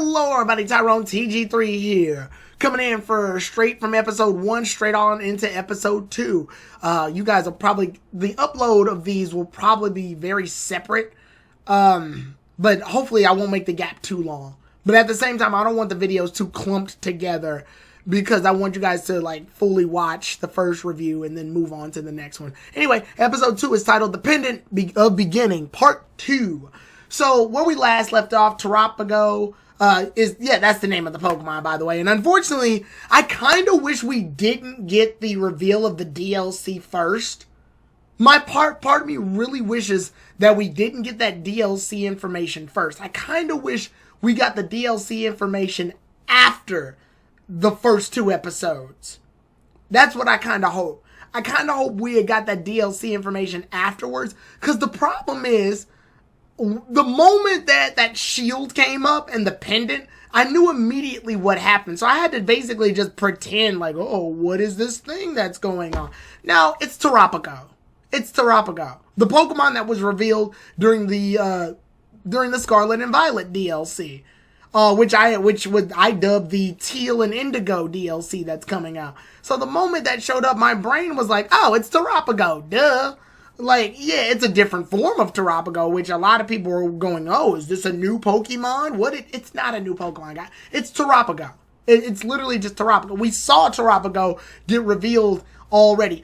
Hello everybody, Tyrone TG3 here, coming in for straight from episode 1 straight on into episode 2. You guys will probably, the upload of these will probably be very separate, but hopefully I won't make the gap too long. But at the same time, I don't want the videos too clumped together because I want you guys to like fully watch the first review and then move on to the next one. Anyway, episode 2 is titled Dependent of Beginning, Part 2. So, where we last left off, Tarapago, that's the name of the Pokemon, by the way. And unfortunately, I kind of wish we didn't get the reveal of the DLC first. Part of me really wishes that we didn't get that DLC information first. I kind of wish we got the DLC information after the first 2 episodes. That's what I kind of hope. I kind of hope we had got that DLC information afterwards. Because the problem is, the moment that shield came up and the pendant, I knew immediately what happened. So I had to basically just pretend like, oh, what is this thing that's going on? Now, it's Tarapago. It's Tarapago. The Pokemon that was revealed during the Scarlet and Violet DLC. Which I dubbed the Teal and Indigo DLC that's coming out. So the moment that showed up, my brain was like, oh, it's Tarapago, duh. Like, yeah, it's a different form of Tarapago, which a lot of people are going, oh, is this a new Pokemon? It's not a new Pokemon, guy. It's Tarapago. It's literally just Tarapago. We saw Tarapago get revealed already.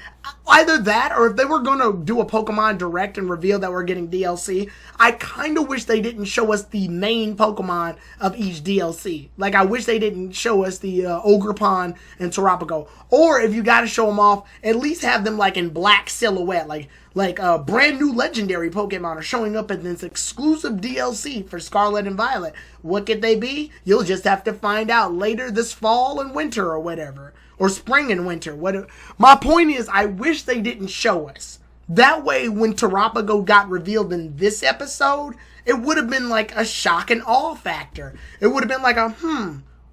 Either that, or if they were going to do a Pokemon Direct and reveal that we're getting DLC, I kind of wish they didn't show us the main Pokemon of each DLC. Like, I wish they didn't show us the Ogerpon and Tarapago. Or, if you got to show them off, at least have them, like, in black silhouette. Like brand new legendary Pokemon are showing up in this exclusive DLC for Scarlet and Violet. What could they be? You'll just have to find out later this fall and winter or whatever. Or spring and winter. My point is, I wish they didn't show us. That way, when Tarapago got revealed in this episode, it would have been like a shock and awe factor. It would have been like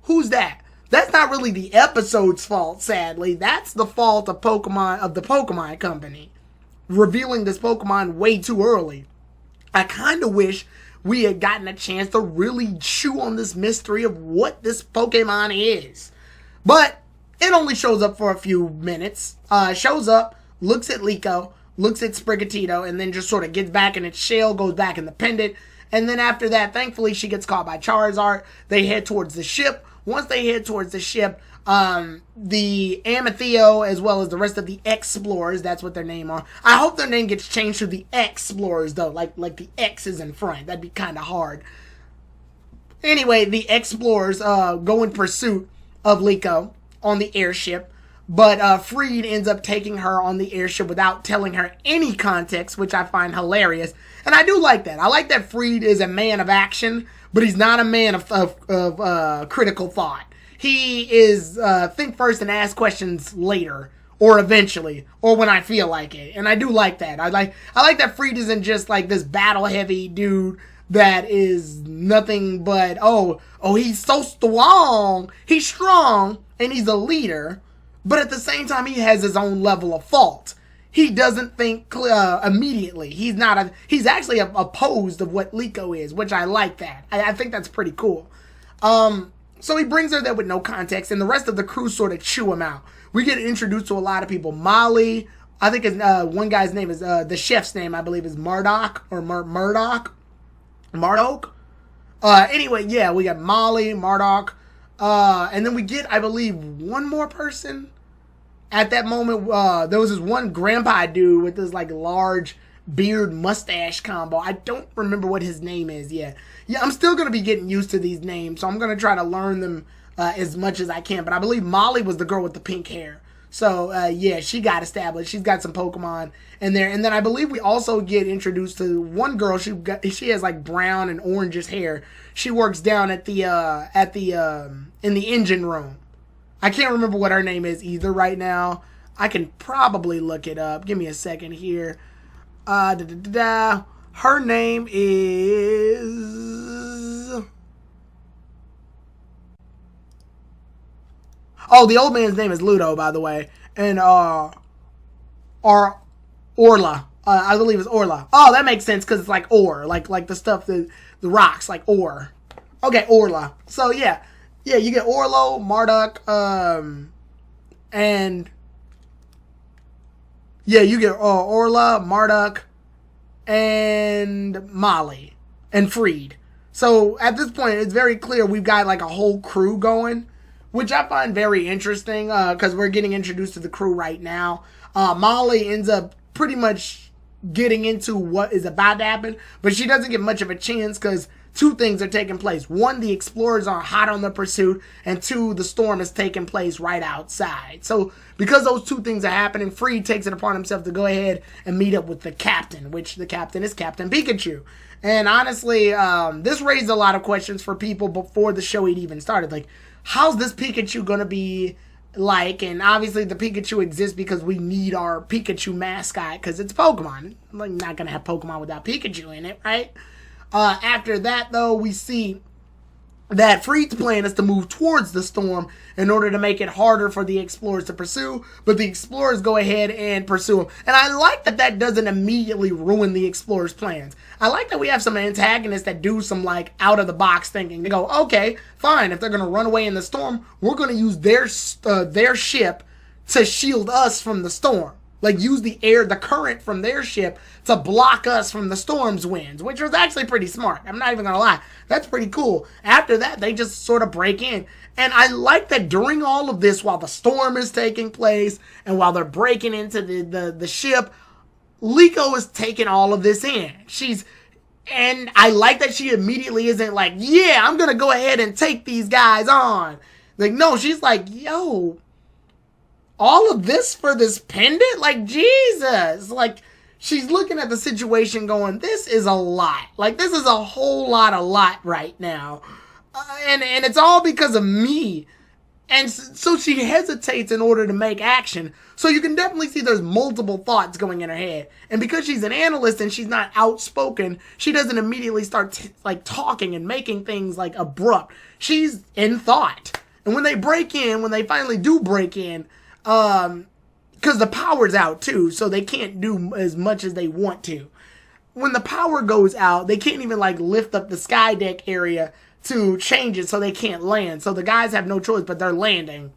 who's that? That's not really the episode's fault, sadly. That's the fault of the Pokemon Company. Revealing this Pokemon way too early. I kind of wish we had gotten a chance to really chew on this mystery of what this Pokemon is. But it only shows up for a few minutes. Shows up, looks at Liko, looks at Sprigatito, and then just sort of gets back in its shell, goes back in the pendant. And then after that, thankfully, she gets caught by Charizard. They head towards the ship. Once they head towards the ship, the Ametheo, as well as the rest of the Explorers, that's what their name are. I hope their name gets changed to the Explorers, though, like the X is in front. That'd be kind of hard. Anyway, the Explorers go in pursuit of Liko on the airship, but Freed ends up taking her on the airship without telling her any context, which I find hilarious. And I do like that. I like that Freed is a man of action, but he's not a man of critical thought. He is think first and ask questions later, or eventually, or when I feel like it. And I do like that. I like that Freed isn't just like this battle heavy dude that is nothing but he's so strong. He's strong and he's a leader, but at the same time he has his own level of fault. He doesn't think immediately. He's actually opposed of what Liko is, which I like that. I think that's pretty cool. So he brings her there with no context, and the rest of the crew sort of chew him out. We get introduced to a lot of people. Molly, I think one guy's name is, the chef's name, I believe, is Murdoch, or Murdoch. Anyway, yeah, we got Molly, Murdoch, and then we get, I believe, one more person. At that moment, there was this one grandpa dude with this, like, large beard mustache combo. I don't remember what his name is yet. Yeah, I'm still going to be getting used to these names, so I'm going to try to learn them as much as I can. But I believe Molly was the girl with the pink hair. So, yeah, she got established. She's got some Pokemon in there. And then I believe we also get introduced to one girl. She has, like, brown and orangish hair. She works down at the in the engine room. I can't remember what her name is either right now. I can probably look it up. Give me a second here. Her name is... Oh, the old man's name is Ludo, by the way. And, Orla. I believe it's Orla. Oh, that makes senes because it's like ore. Like the stuff, the rocks, like ore. Okay, Orla. So yeah, you get Orlo, Marduk, and yeah, you get Orla, Marduk, and Molly, and Freed. So at this point, it's very clear we've got like a whole crew going, which I find very interesting because we're getting introduced to the crew right now. Molly ends up pretty much getting into what is about to happen, but she doesn't get much of a chance because two things are taking place. One, the explorers are hot on the pursuit, and two, the storm is taking place right outside. So because those two things are happening, Freed takes it upon himself to go ahead and meet up with the captain, which the captain is Captain Pikachu. And honestly, this raised a lot of questions for people before the show even started. Like, how's this Pikachu going to be like? And obviously the Pikachu exists because we need our Pikachu mascot because it's Pokemon. Like, not going to have Pokemon without Pikachu in it, right? After that, though, we see that Freed's plan is to move towards the storm in order to make it harder for the explorers to pursue, but the explorers go ahead and pursue them. And I like that that doesn't immediately ruin the explorers' plans. I like that we have some antagonists that do some, like, out-of-the-box thinking. They go, okay, fine, if they're going to run away in the storm, we're going to use their ship to shield us from the storm. Like, use the current from their ship to block us from the storm's winds, which was actually pretty smart. I'm not even going to lie. That's pretty cool. After that, they just sort of break in. And I like that during all of this, while the storm is taking place and while they're breaking into the ship, Liko is taking all of this in. And I like that she immediately isn't like, yeah, I'm going to go ahead and take these guys on. Like, no, she's like, yo, all of this for this pendant? Like, Jesus. Like, she's looking at the situation going, this is a lot. Like, this is a whole lot right now. And it's all because of me. And so she hesitates in order to make action. So you can definitely see there's multiple thoughts going in her head. And because she's an analyst and she's not outspoken, she doesn't immediately start talking and making things like abrupt. She's in thought. And when they finally do break in, because the power's out too, so they can't do as much as they want to. When the power goes out, they can't even like lift up the sky deck area to change it so they can't land. So the guys have no choice, but they're landing.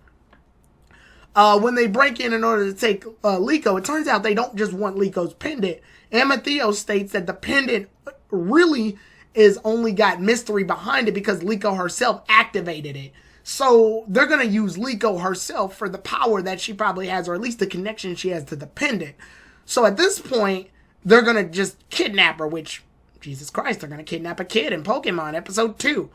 When they break in order to take Liko, it turns out they don't just want Liko's pendant. Amatheo states that the pendant really is only got mystery behind it because Liko herself activated it. So they're going to use Liko herself for the power that she probably has, or at least the connection she has to the pendant. So at this point, they're going to just kidnap her, which, Jesus Christ, they're going to kidnap a kid in Pokemon Episode 2.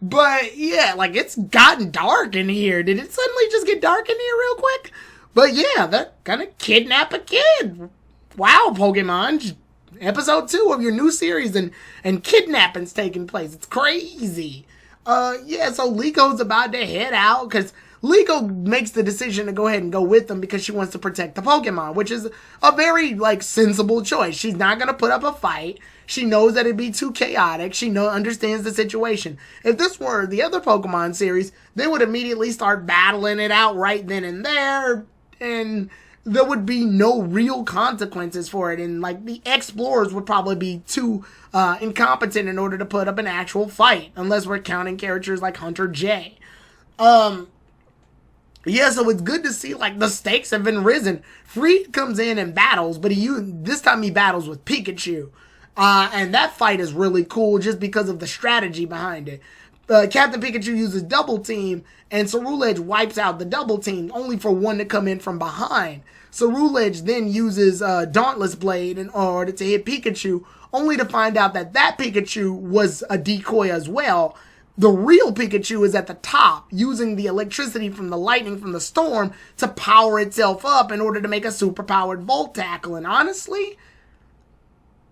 But yeah, like, it's gotten dark in here. Did it suddenly just get dark in here real quick? But yeah, they're going to kidnap a kid. Wow, Pokemon. Episode 2 of your new series and kidnapping's taking place. It's crazy. Yeah, so Liko's about to head out because Liko makes the decision to go ahead and go with them because she wants to protect the Pokemon, which is a very, like, sensible choice. She's not going to put up a fight. She knows that it'd be too chaotic. She understands the situation. If this were the other Pokemon series, they would immediately start battling it out right then and there, and there would be no real consequences for it. And, like, the explorers would probably be too incompetent in order to put up an actual fight, unless we're counting characters like Hunter J. Yeah, so it's good to see, like, the stakes have been risen. Freed comes in and battles, but this time he battles with Pikachu. And that fight is really cool just because of the strategy behind it. Captain Pikachu uses double team, and Ceruledge wipes out the double team, only for one to come in from behind. Ceruledge then uses Dauntless Blade in order to hit Pikachu, only to find out that Pikachu was a decoy as well. The real Pikachu is at the top, using the electricity from the lightning from the storm to power itself up in order to make a super-powered Volt Tackle. And honestly,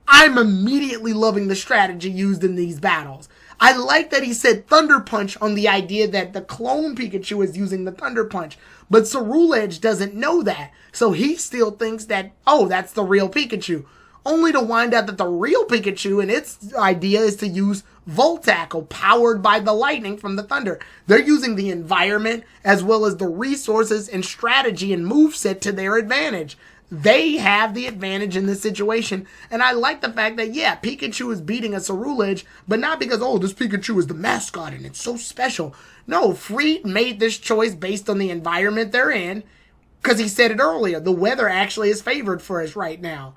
I'm immediately loving the strategy used in these battles. I like that he said Thunder Punch on the idea that the clone Pikachu is using the Thunder Punch, but Ceruledge doesn't know that, so he still thinks that, oh, that's the real Pikachu, only to wind out that the real Pikachu and its idea is to use Volt Tackle, powered by the lightning from the thunder. They're using the environment as well as the resources and strategy and moveset to their advantage. they have the advantage in this situation. And I like the fact that, yeah, Pikachu is beating a Ceruledge, but not because, oh, this Pikachu is the mascot and it's so special. No, Freed made this choice based on the environment they're in, because he said it earlier. The weather actually is favored for us right now.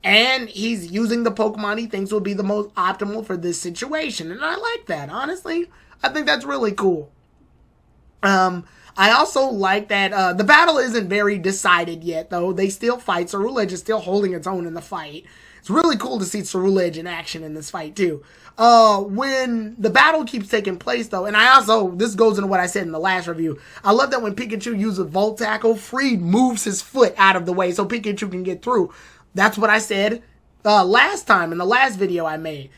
And he's using the Pokemon he thinks will be the most optimal for this situation. And I like that, honestly. I think that's really cool. I also like that the battle isn't very decided yet, though. They still fight. Ceruledge is still holding its own in the fight. It's really cool to see Ceruledge in action in this fight, too. When the battle keeps taking place, though, and this goes into what I said in the last review, I love that when Pikachu uses Volt Tackle, Freed moves his foot out of the way so Pikachu can get through. That's what I said last time in the last video I made.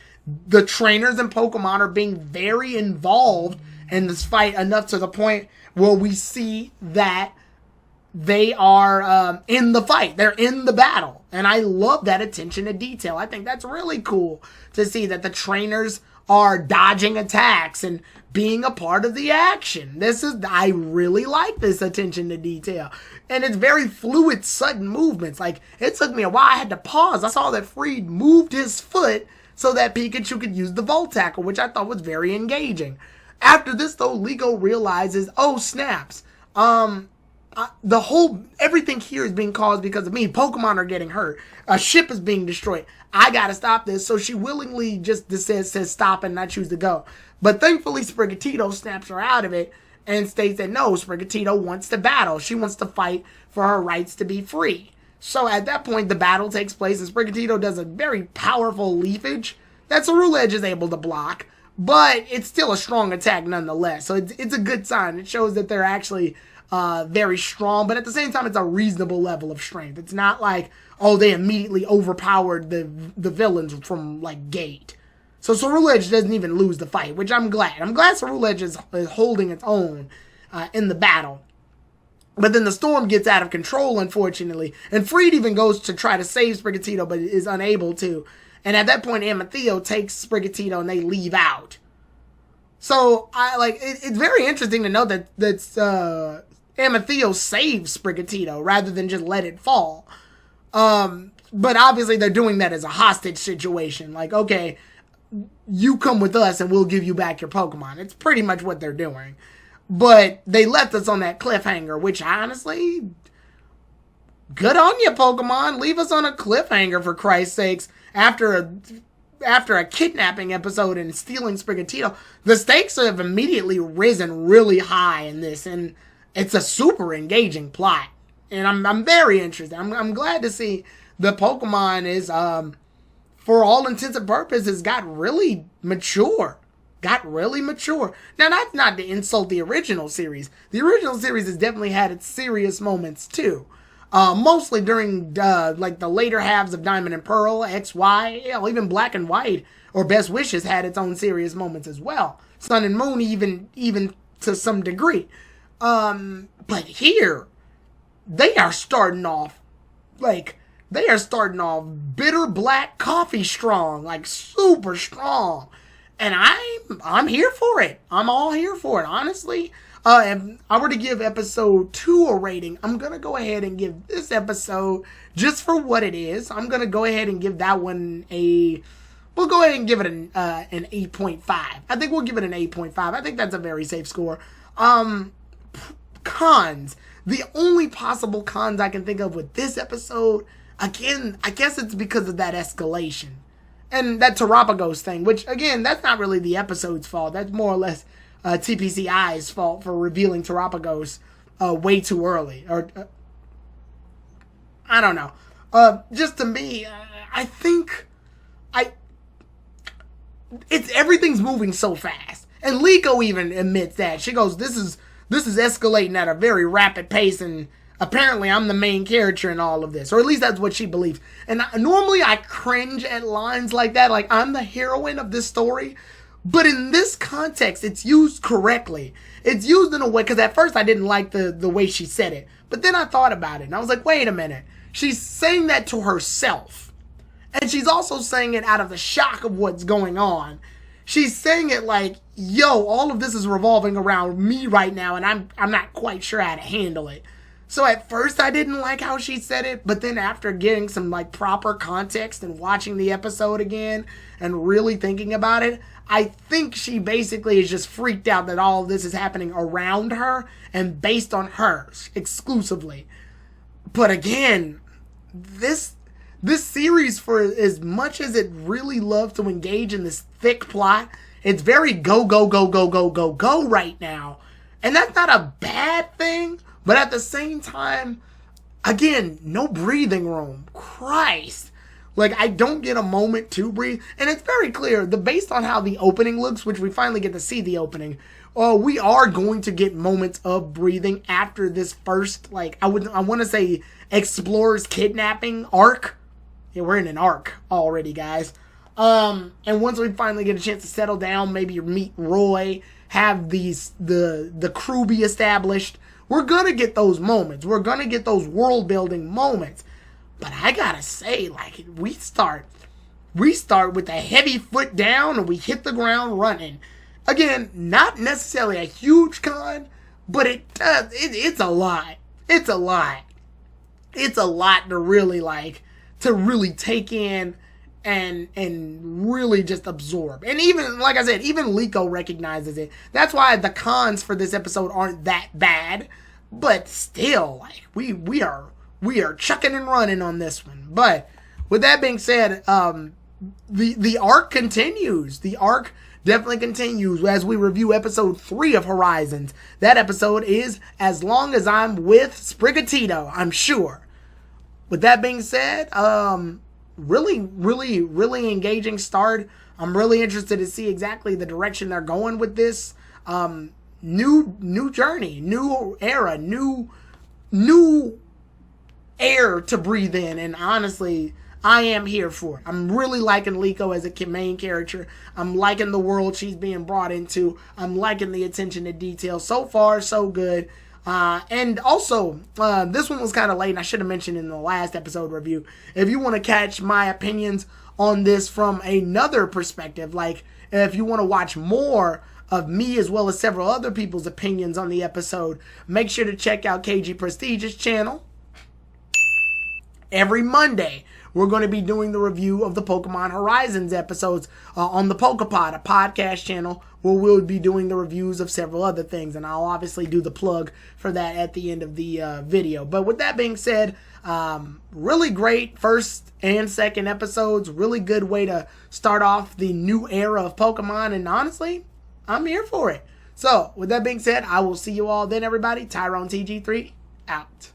The trainers and Pokemon are being very involved in this fight enough to the point where we see that they are in the fight. They're in the battle. And I love that attention to detail. I think that's really cool to see that the trainers are dodging attacks and being a part of the action. I really like this attention to detail. And it's very fluid, sudden movements. Like, it took me a while. I had to pause. I saw that Freed moved his foot so that Pikachu could use the Volt Tackle, which I thought was very engaging. After this, though, Liko realizes, oh, snaps. Everything here is being caused because of me. Pokemon are getting hurt. A ship is being destroyed. I gotta stop this. So she willingly just says stop and not choose to go. But thankfully, Sprigatito snaps her out of it and states that no, Sprigatito wants to battle. She wants to fight for her rights to be free. So at that point, the battle takes place and Sprigatito does a very powerful leafage that Ceruledge is able to block. But it's still a strong attack nonetheless. So it's a good sign. It shows that they're actually very strong. But at the same time, it's a reasonable level of strength. It's not like, oh, they immediately overpowered the villains from, like, gate. So Ceruledge doesn't even lose the fight, which I'm glad. I'm glad Ceruledge is holding its own in the battle. But then the storm gets out of control, unfortunately. And Freed even goes to try to save Sprigatito, but is unable to. And at that point, Amethyst takes Sprigatito and they leave out. So it's very interesting to know that Amethyst saves Sprigatito rather than just let it fall. But obviously they're doing that as a hostage situation. Like, okay, you come with us and we'll give you back your Pokemon. It's pretty much what they're doing. But they left us on that cliffhanger, which honestly, good on you, Pokemon. Leave us on a cliffhanger, for Christ's sakes. After a kidnapping episode and stealing Sprigatito, the stakes have immediately risen really high in this, and it's a super engaging plot. And I'm very interested. I'm glad to see the Pokemon is, for all intents and purposes, got really mature. Now, that's not to insult the original series. The original series has definitely had its serious moments, too. Mostly during, the later halves of Diamond and Pearl, XY, even Black and White, or Best Wishes had its own serious moments as well. Sun and Moon even to some degree. But here, they are starting off bitter black coffee strong, like super strong. And I'm here for it. I'm all here for it, honestly. If I were to give episode 2 a rating, I'm going to go ahead and give this episode, just for what it is, I'm going to go ahead and give that one we'll go ahead and give it an 8.5. I think we'll give it an 8.5. I think that's a very safe score. Cons. The only possible cons I can think of with this episode, again, I guess it's because of that escalation. And that Terapagos thing, which, again, that's not really the episode's fault. That's more or less TPCI's fault for revealing Terapagos way too early. Or, I don't know. Just to me, I think everything's moving so fast. And Liko even admits that. She goes, this is escalating at a very rapid pace, and apparently I'm the main character in all of this. Or at least that's what she believes. And normally I cringe at lines like that, like I'm the heroine of this story. But in this context, it's used correctly. It's used in a way, because at first I didn't like the way she said it. But then I thought about it, and I was like, wait a minute. She's saying that to herself. And she's also saying it out of the shock of what's going on. She's saying it like, yo, all of this is revolving around me right now, and I'm not quite sure how to handle it. So at first I didn't like how she said it, but then after getting some like proper context and watching the episode again and really thinking about it, I think she basically is just freaked out that all of this is happening around her and based on her exclusively. But again, this series, for as much as it really loves to engage in this thick plot, it's very go right now. And that's not a bad thing, but at the same time, again, no breathing room. Christ. Like, I don't get a moment to breathe. And it's very clear, based on how the opening looks, which we finally get to see the opening, we are going to get moments of breathing after this first, like, I want to say Explorer's kidnapping arc. Yeah, we're in an arc already, guys. And once we finally get a chance to settle down, maybe meet Roy, have the crew be established, we're gonna get those moments. We're gonna get those world building moments. But I gotta say, like, we start with a heavy foot down and we hit the ground running. Again, not necessarily a huge con, but it's a lot. It's a lot. It's a lot to really take in and really just absorb. And even, like I said, even Liko recognizes it. That's why the cons for this episode aren't that bad. But still, like, we are chucking and running on this one. But with that being said, the arc continues. The arc definitely continues as we review episode 3 of Horizons. That episode is As Long As I'm With Sprigatito, I'm sure. With that being said, really engaging start. I'm really interested to see exactly the direction they're going with this. New journey, new era, new air to breathe in, and honestly, I am here for it. I'm really liking Liko as a main character. I'm liking the world she's being brought into. I'm liking the attention to detail. So far, so good. And also, this one was kind of late, and I should have mentioned in the last episode review. If you want to catch my opinions on this from another perspective, like if you want to watch more of me as well as several other people's opinions on the episode, make sure to check out KG Prestige's channel. Every Monday, we're going to be doing the review of the Pokemon Horizons episodes on the Pokepod, a podcast channel where we'll be doing the reviews of several other things. And I'll obviously do the plug for that at the end of the video. But with that being said, really great first and second episodes. Really good way to start off the new era of Pokemon. And honestly, I'm here for it. So with that being said, I will see you all then, everybody. Tyrone TG3 out.